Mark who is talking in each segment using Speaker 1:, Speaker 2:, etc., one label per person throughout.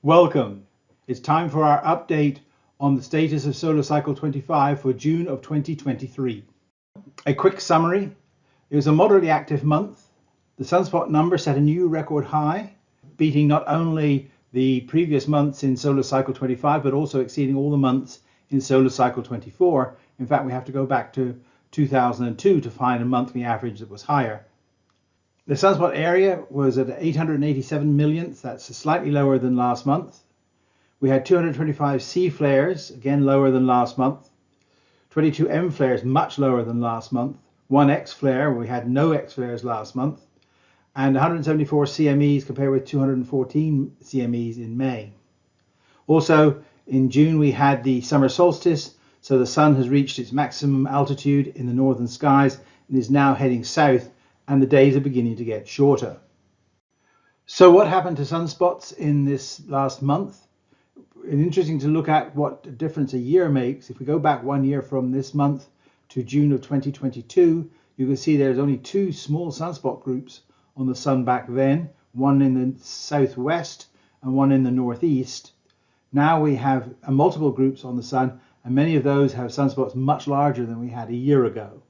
Speaker 1: Welcome. It's time for our update on the status of solar cycle 25 for June of 2023. A quick summary. It was a moderately active month. The sunspot number set a new record high, beating not only the previous months in solar cycle 25, but also exceeding all the months in solar cycle 24. In fact, we have to go back to 2002 to find a monthly average that was higher. The sunspot area was at 887 millionths, that's slightly lower than last month. We had 225 C flares, again lower than last month. 22 M flares, much lower than last month. 1 X flare, we had no X flares last month. And 174 CMEs compared with 214 CMEs in May. Also, in June we had the summer solstice, so the sun has reached its maximum altitude in the northern skies and is now heading south, and the days are beginning to get shorter. So what happened to sunspots in this last month? It's interesting to look at what difference a year makes. If we go back 1 year from this month to June of 2022, you can see there's only 2 small sunspot groups on the sun back then, one in the southwest and one in the northeast. Now we have multiple groups on the sun, and many of those have sunspots much larger than we had a year ago.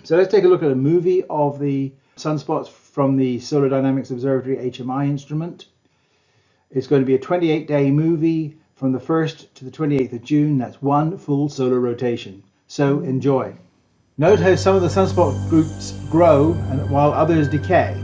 Speaker 1: So let's take a look at a movie of the sunspots from the Solar Dynamics Observatory HMI instrument. It's going to be a 28-day movie from the 1st to the 28th of June. That's one full solar rotation. So enjoy. Note how some of the sunspot groups grow and while others decay.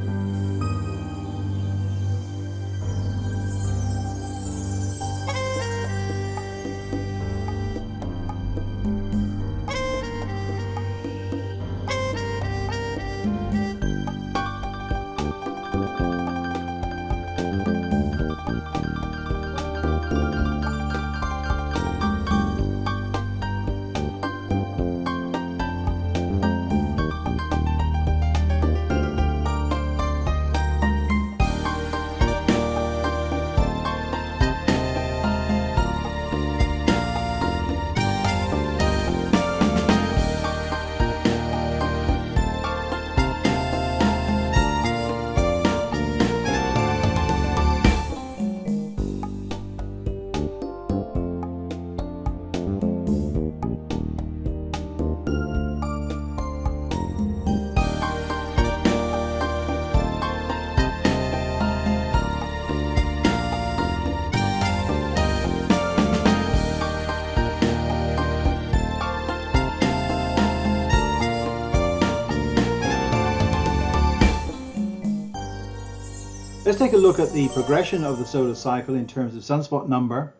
Speaker 1: Let's take a look at the progression of the solar cycle in terms of sunspot number.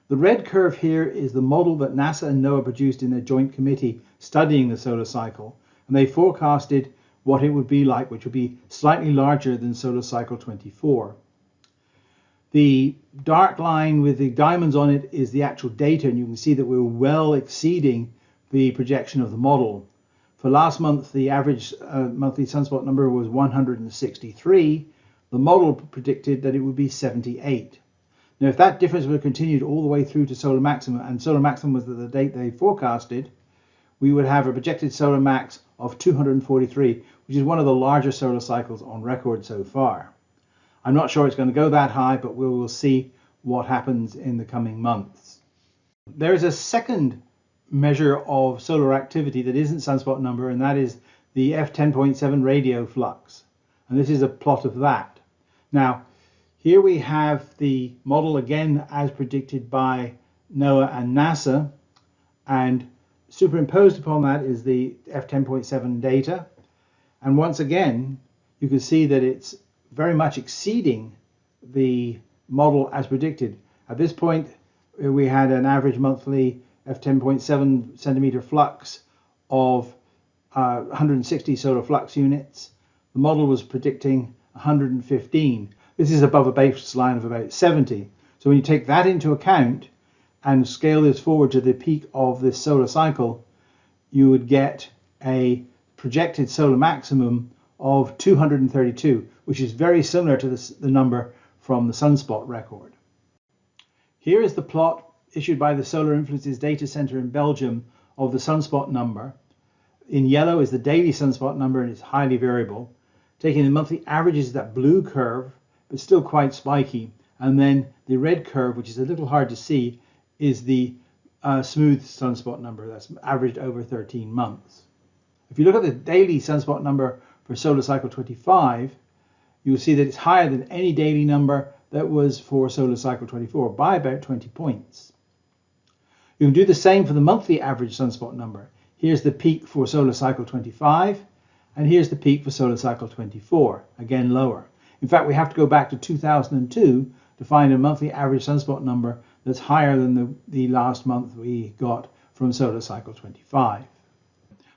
Speaker 1: The red curve here is the model that NASA and NOAA produced in their joint committee studying the solar cycle, and they forecasted what it would be like, which would be slightly larger than solar cycle 24. The dark line with the diamonds on it is the actual data, and you can see that we're well exceeding the projection of the model. For last month, the average monthly sunspot number was 163. The model predicted that it would be 78. Now, if that difference were continued all the way through to solar maximum, and solar maximum was the date they forecasted, we would have a projected solar max of 243, which is one of the larger solar cycles on record so far. I'm not sure it's going to go that high, but we will see what happens in the coming months. There is a second measure of solar activity that isn't sunspot number, and that is the F10.7 radio flux. And this is a plot of that. Now, here we have the model again as predicted by NOAA and NASA, and superimposed upon that is the F10.7 data. And once again, you can see that it's very much exceeding the model as predicted. At this point, we had an average monthly F10.7 centimeter flux of 160 solar flux units. The model was predicting 115. This is above a baseline of about 70. So when you take that into account and scale this forward to the peak of this solar cycle, you would get a projected solar maximum of 232, which is very similar to the number from the sunspot record. Here is the plot issued by the Solar Influences Data Center in Belgium of the sunspot number. In yellow is the daily sunspot number, and it's highly variable. Taking the monthly averages, that blue curve, but still quite spiky, And then the red curve, which is a little hard to see, is the smooth sunspot number that's averaged over 13 months. If you look at the daily sunspot number for solar cycle 25, you'll see that it's higher than any daily number that was for solar cycle 24 by about 20 points. You can do the same for the monthly average sunspot number. Here's the peak for solar cycle 25, and here's the peak for solar cycle 24, again lower. In fact, we have to go back to 2002 to find a monthly average sunspot number that's higher than the last month we got from solar cycle 25.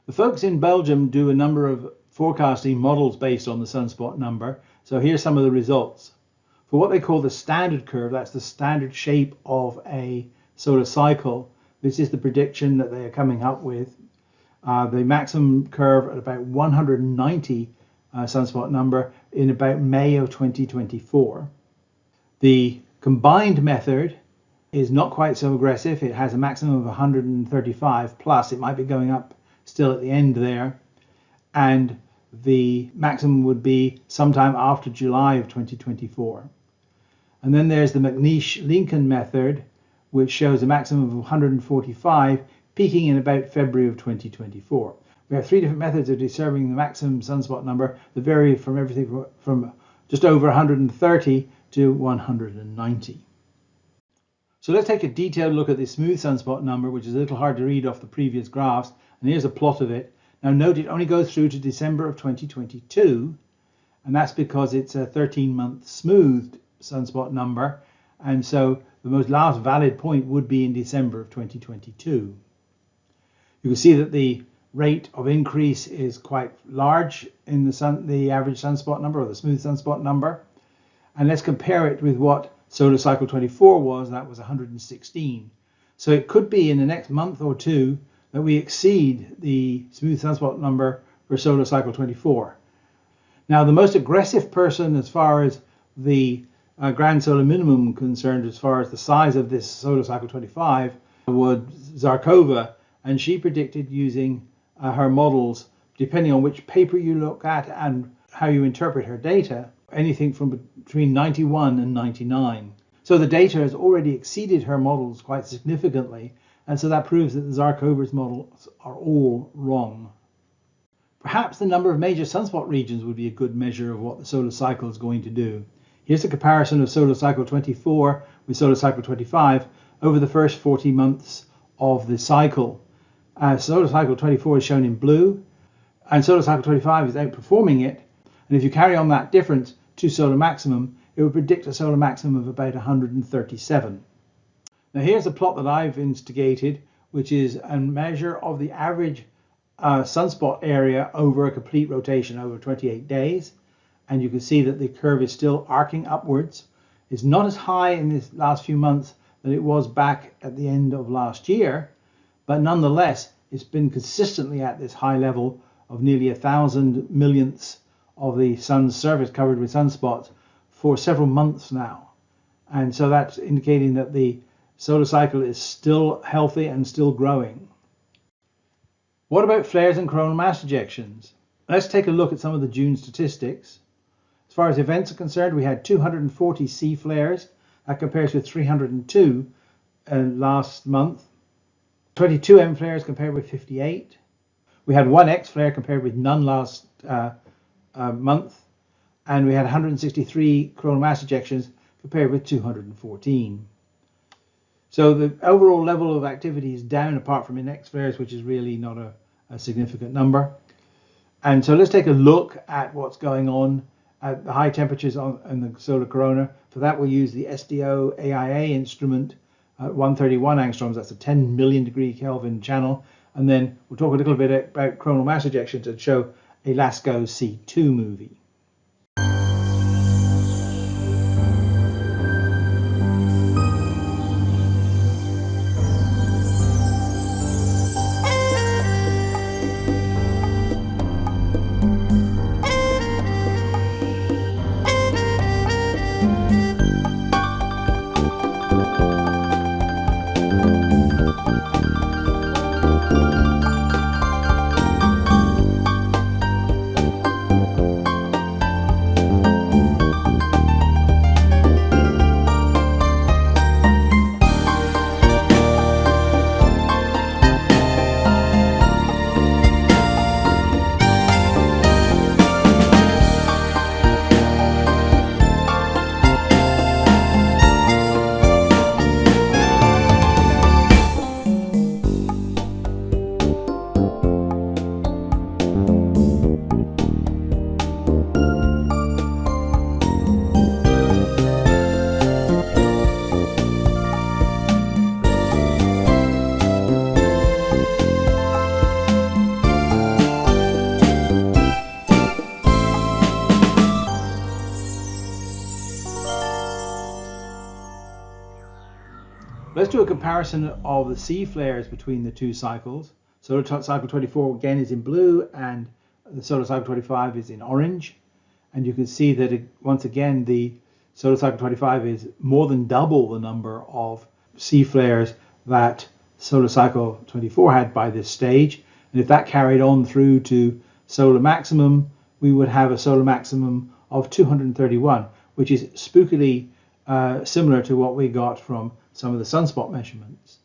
Speaker 1: The folks in Belgium do a number of forecasting models based on the sunspot number. So here's some of the results. For what they call the standard curve, that's the standard shape of a solar cycle, this is the prediction that they are coming up with. The maximum curve at about 190 sunspot number in about May of 2024. The combined method is not quite so aggressive. It has a maximum of 135 plus. It might be going up still at the end there. And the maximum would be sometime after July of 2024. And then there's the McNeish-Lincoln method, which shows a maximum of 145, peaking in about February of 2024. We have three different methods of determining the maximum sunspot number that vary from everything from just over 130 to 190. So let's take a detailed look at the smooth sunspot number, which is a little hard to read off the previous graphs. And here's a plot of it. Now note it only goes through to December of 2022, and that's because it's a 13-month smoothed sunspot number. And so the most last valid point would be in December of 2022. You can see that the rate of increase is quite large in the average sunspot number, or the smooth sunspot number. And let's compare it with what solar cycle 24 was. That was 116. So it could be in the next month or two that we exceed the smooth sunspot number for solar cycle 24. Now, the most aggressive person as far as the grand solar minimum concerned, as far as the size of this solar cycle 25, was Zarkova, and she predicted using her models, depending on which paper you look at and how you interpret her data, anything from between 91 and 99. So the data has already exceeded her models quite significantly, and so that proves that the Zarkova's models are all wrong. Perhaps the number of major sunspot regions would be a good measure of what the solar cycle is going to do. Here's a comparison of solar cycle 24 with solar cycle 25 over the first 40 months of the cycle. Solar cycle 24 is shown in blue, and solar cycle 25 is outperforming it. And if you carry on that difference to solar maximum, it would predict a solar maximum of about 137. Now here's a plot that I've instigated, which is a measure of the average sunspot area over a complete rotation over 28 days. And you can see that the curve is still arcing upwards. It's not as high in this last few months that it was back at the end of last year, but nonetheless, it's been consistently at this high level of nearly 1,000 millionths of the sun's surface covered with sunspots for several months now. And so that's indicating that the solar cycle is still healthy and still growing. What about flares and coronal mass ejections? Let's take a look at some of the June statistics. As far as events are concerned, we had 240 C flares. That compares with 302 last month. 22 M flares compared with 58. We had 1 X flare compared with none last month. And we had 163 coronal mass ejections compared with 214. So the overall level of activity is down apart from in X flares, which is really not a significant number. And so let's take a look at what's going on at the high temperatures in the solar corona. For that, we'll use the SDO AIA instrument at 131 angstroms. That's a 10 million degree Kelvin channel. And then we'll talk a little bit about coronal mass ejections and show a LASCO C2 movie. Let's do a comparison of the C flares between the two cycles. Solar cycle 24 again is in blue and the solar cycle 25 is in orange. And you can see that once again the solar cycle 25 is more than double the number of C flares that solar cycle 24 had by this stage. And if that carried on through to solar maximum, we would have a solar maximum of 231, which is spookily similar to what we got from some of the sunspot measurements.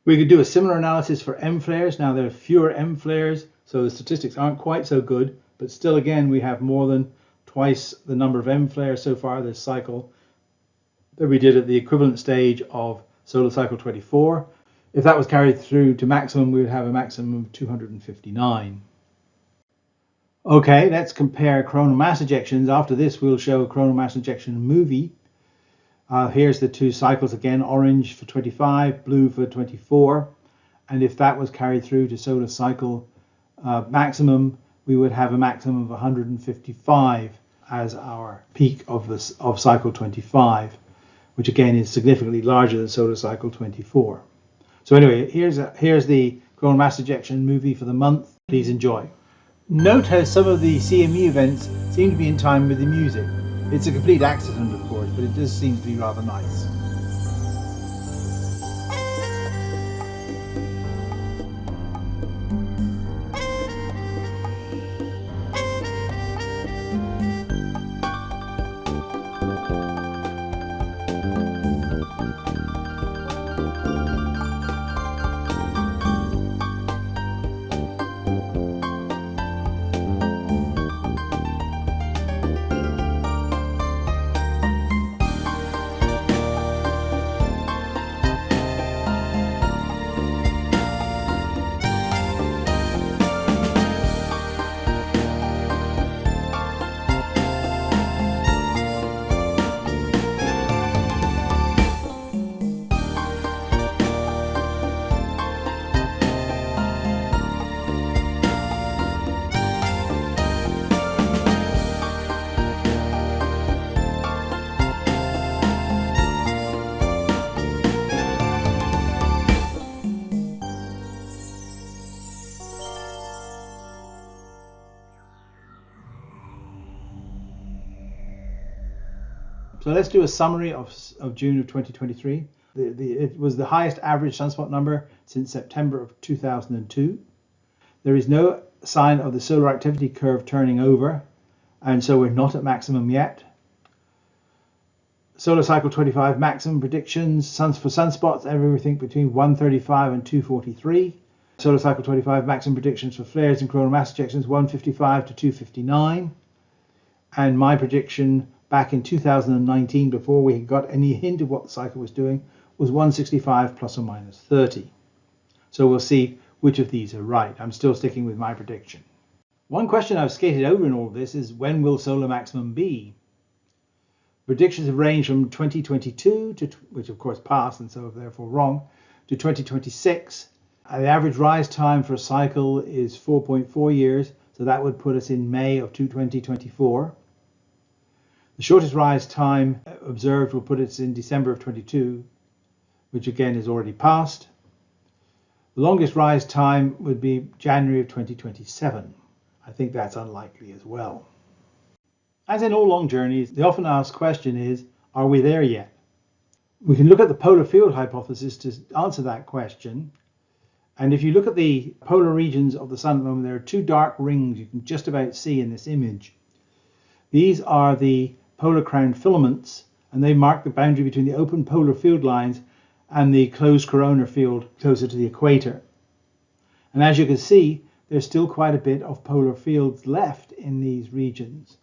Speaker 1: We could do a similar analysis for M flares. Now there are fewer M flares, so the statistics aren't quite so good, but still again we have more than twice the number of M flares so far this cycle that we did at the equivalent stage of solar cycle 24. If that was carried through to maximum, we would have a maximum of 259. Okay, let's compare coronal mass ejections. After this, we'll show a coronal mass ejection movie. Here's the two cycles again, orange for 25, blue for 24. And if that was carried through to solar cycle maximum, we would have a maximum of 155 as our peak of cycle 25, which again is significantly larger than solar cycle 24. So anyway, here's the coronal mass ejection movie for the month. Please enjoy. Note how some of the CME events seem to be in time with the music. It's a complete accident, of course, but it does seem to be rather nice. So let's do a summary of June of 2023. It was the highest average sunspot number since September of 2002. There is no sign of the solar activity curve turning over, and so we're not at maximum yet. Solar cycle 25 maximum predictions for sunspots, everything between 135 and 243. Solar cycle 25 maximum predictions for flares and coronal mass ejections 155 to 259. And my prediction back in 2019, before we got any hint of what the cycle was doing, was 165 plus or minus 30. So we'll see which of these are right. I'm still sticking with my prediction. One question I've skated over in all of this is, when will solar maximum be? Predictions have ranged from 2022, which of course passed and so therefore wrong, to 2026. The average rise time for a cycle is 4.4 years, so that would put us in May of 2024. The shortest rise time observed will put us in December of 22, which again is already passed. The longest rise time would be January of 2027. I think that's unlikely as well. As in all long journeys, the often asked question is, are we there yet? We can look at the polar field hypothesis to answer that question. And if you look at the polar regions of the sun at the moment, there are two dark rings you can just about see in this image. These are the polar crown filaments, and they mark the boundary between the open polar field lines and the closed corona field closer to the equator. And as you can see, there's still quite a bit of polar fields left in these regions.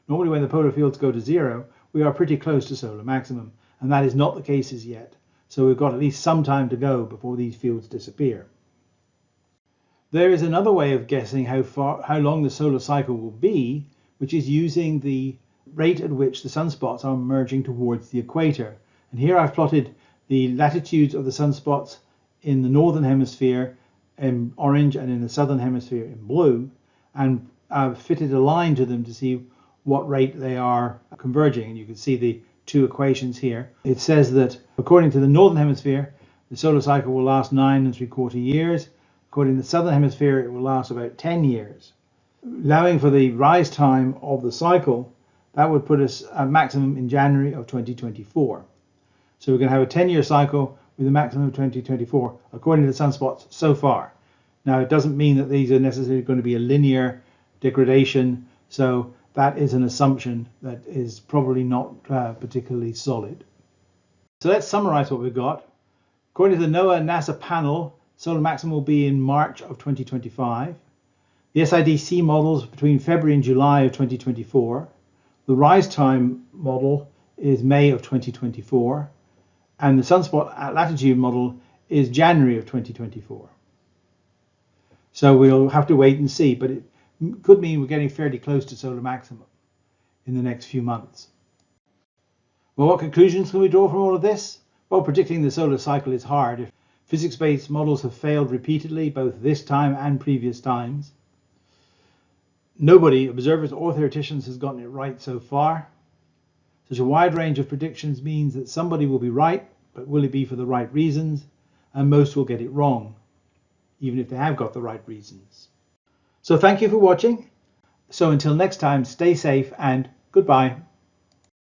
Speaker 1: Normally when the polar fields go to zero, we are pretty close to solar maximum, and that is not the case as yet. So we've got at least some time to go before these fields disappear. There is another way of guessing how long the solar cycle will be, which is using the rate at which the sunspots are merging towards the equator. And here I've plotted the latitudes of the sunspots in the northern hemisphere in orange and in the southern hemisphere in blue, and fitted a line to them to see what rate they are converging. And you can see the two equations here. It says that according to the northern hemisphere, the solar cycle will last 9 3/4 years. According to the southern hemisphere, it will last about 10 years. Allowing for the rise time of the cycle, that would put us at maximum in January of 2024. So we're going to have a 10-year cycle with a maximum of 2024, according to the sunspots so far. Now, it doesn't mean that these are necessarily going to be a linear degradation, so that is an assumption that is probably not particularly solid. So let's summarize what we've got. According to the NOAA-NASA panel, solar maximum will be in March of 2025. The SIDC models between February and July of 2024. The rise time model is May of 2024. And the sunspot latitude model is January of 2024. So we'll have to wait and see, but it could mean we're getting fairly close to solar maximum in the next few months. Well, what conclusions can we draw from all of this? Well, predicting the solar cycle is hard if physics-based models have failed repeatedly, both this time and previous times. Nobody, observers or theoreticians, has gotten it right so far. Such a wide range of predictions means that somebody will be right, but will it be for the right reasons? And most will get it wrong, even if they have got the right reasons. So thank you for watching. So until next time, stay safe and goodbye.